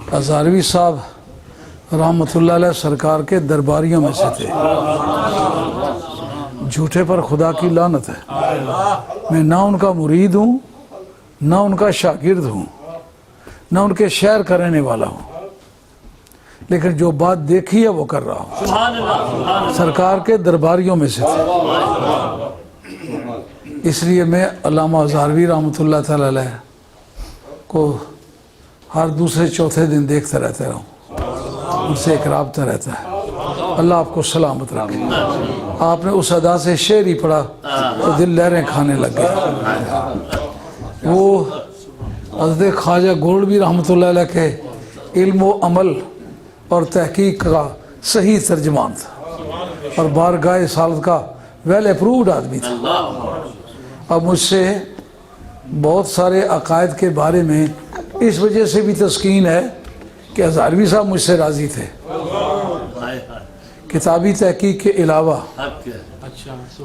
हज़ारवी साहब रहमतुल्लाह अलैह सरकार के दरबारियों में से थे। झूठे पर खुदा की लानत है। मैं ना उनका मुरीद हूँ, ना उनका शागिर्द हूँ, ना उनके शेयर करने वाला हूँ, लेकिन जो बात देखी है वो कर रहा हूँ। सरकार के दरबारियों में से थे, इसलिए मैं अल्लामा हज़ारवी रहमतुल्लाह तआला अलैह को हर दूसरे चौथे दिन देखता रहता हूँ, उनसे एक राब्ता रहता है। अल्लाह आपको सलामत रखे। आपने उस अदा से शेर ही पढ़ा तो दिल लहरें खाने लग गए। वो हज़रत ख्वाजा गोल्डबी रहमतुल्लाह अलैह के इल्म व अमल और तहकीक का सही तर्जमान था और बारगाह सालत का वेल अप्रूव्ड आदमी था। अब मुझसे बहुत सारे अकायद के बारे में इस वजह से भी तस्कीन है कि हज़ारवी साहब मुझसे राज़ी थे। किताबी तहकीक के अलावा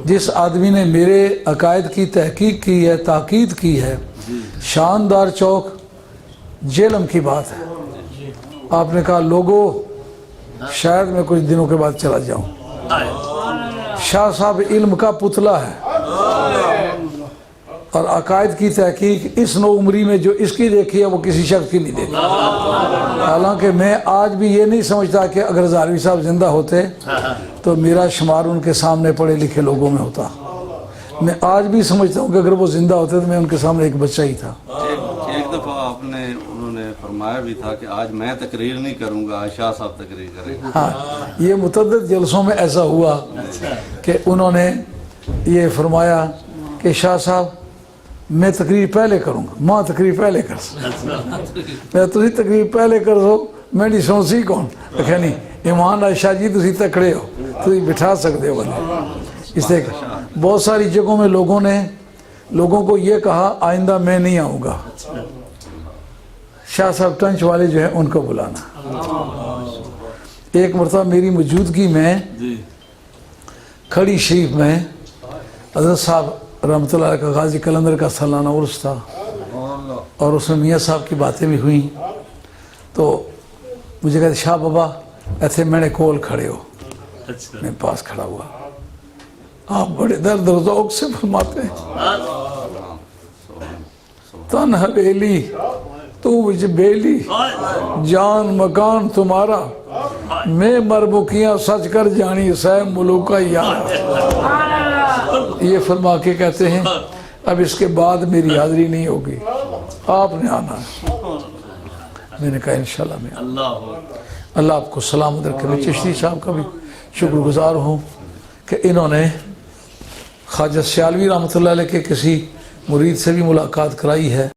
जिस आदमी ने मेरे अकायद की तहकीक की है, ताकीद की है, शानदार चौक जेलम की बात है। आपने कहा लोगों शायद मैं कुछ दिनों के बाद चला जाऊं। शाह साहब इल्म का पुतला है और अकायद की तहकीक इस नौ उम्री में जो इसकी देखी है वो किसी शख्स की नहीं देखी। हालांकि मैं आज भी ये नहीं समझता कि अगर हज़ारवी साहब जिंदा होते तो मेरा शुमार उनके सामने पढ़े लिखे लोगों में होता। मैं आज भी समझता हूँ कि अगर वो जिंदा होते तो मैं उनके सामने एक बच्चा ही था। एक दफ़ा उन्होंने फरमाया भी था कि आज मैं तकरीर नहीं करूँगा, आज शाह साहब तकरीर करेंगे। हाँ, ये मुतअद्दिद जलसों में ऐसा हुआ कि उन्होंने ये फरमाया कि शाह साहब मैं तकरीर पहले करूँगा, माँ तकरीर पहले कर मैं तुसी तकरीर पहले कर दो, मैं नहीं सुन सी कौन आख्या नहीं ईमान है शाह जी तुसी तकड़े हो, तुसी बिठा सकते हो बंदे। इससे बहुत सारी जगहों में लोगों ने लोगों को ये कहा आइंदा मैं नहीं आऊँगा। शाह साहब टंच वाले जो है उनको बुलाना। एक मरतबा मेरी मौजूदगी में खड़ी शरीफ में हज़रत साहब रहमतुल्लाह अलैह का गाजी कलंदर का सालाना उर्स था और उसमें मियाँ साहब की बातें भी हुई। तो मुझे कहते शाह बाबा ऐसे मैंने कोल खड़े हो। मैं पास खड़ा हुआ। आप बड़े दर्द और ज़ौक़ से फरमाते हैं तन हवेली तू विच बेली जान मकान तुम्हारा मैं मरमुखियाँ सच कर जानी सै मुलूका यार। ये फरमा के कहते हैं अब इसके बाद मेरी हाज़िरी नहीं होगी, आपने आना है। मैंने कहा इंशाल्लाह मैं अल्लाह आपको सलामत रखे। मैं चिश्ती साहब का भी शुक्रगुजार हूँ कि इन्होंने ख्वाजा सियालवी रहमतुल्लाह अलैह के किसी मुरीद से भी मुलाकात कराई है।